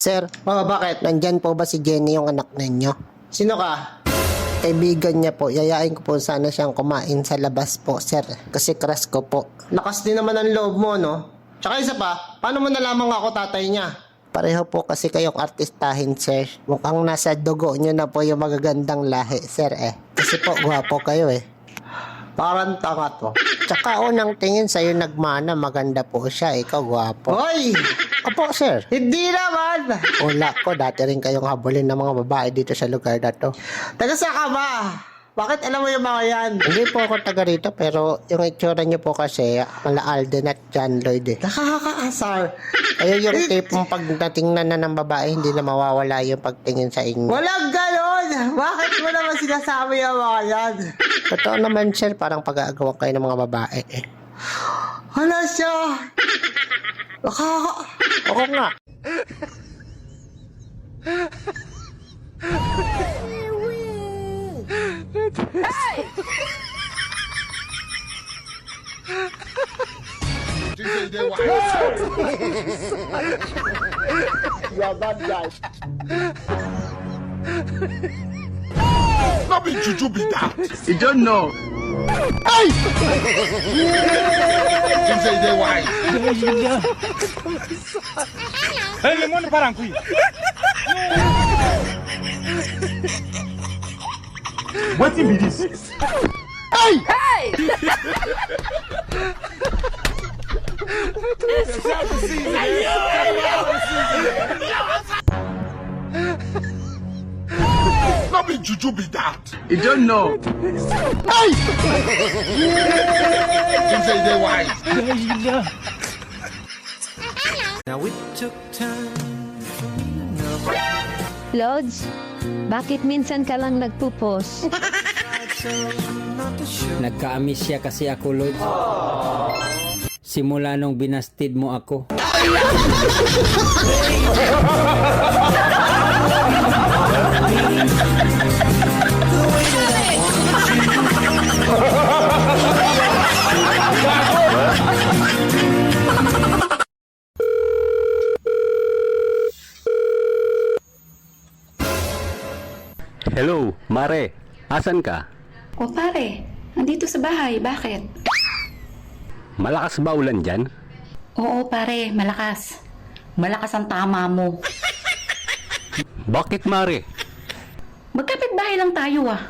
Sir, Bakit? nandyan po ba si Jenny yung anak ninyo? Sino ka? Kaibigan niya po, yayain ko po sana siyang kumain sa labas po, sir. Kasi crush ko po. Lakas din naman ang loob mo, no? Tsaka isa pa, paano mo nalamang ako tatay niya? Pareho po kasi kayong artistahin, sir. Mukhang nasa dugo nyo na po yung magagandang lahi, sir eh. Kasi po, gwapo kayo eh. Parang tanga to. Tsaka unang tingin sa'yo nagmana, maganda po siya. Ikaw gwapo. Hoy! Opo, sir. Hindi naman! Wala ko, dati rin kayong habulin ng mga babae dito sa lugar na to. Taga saan ka ba? Bakit alam mo yung mga yan? Hindi po ako taga rito, pero yung itsura niyo po kasi, mala Alden at John Lloyd eh. Nakakaasar. Kayo yung tipong pag natingnan na ng babae, hindi na mawawala yung pagtingin sa inyo. Walang ganon! Bakit mo naman sinasabi yung mga yan? Totoo naman, sir, parang pag-aagawan kayo ng mga babae eh. Hala siya! Oo nga. You're bad guy. Not be juju be that. You don't know. You say they wise. Hey, limon parang kui. What be this? Not be juju be that. You don't know. You say they wise. Lods, bakit minsan ka lang nagpo-post? Nagka-amiss siya kasi ako, Lord. Simula nung binastid mo ako. Hello, Mare. Asan ka? O pare, nandito sa bahay, bakit? Malakas ba ulan dyan? Oo pare, malakas. Malakas ang tama mo. Bakit, Mare? Magkapit bahay lang tayo ah.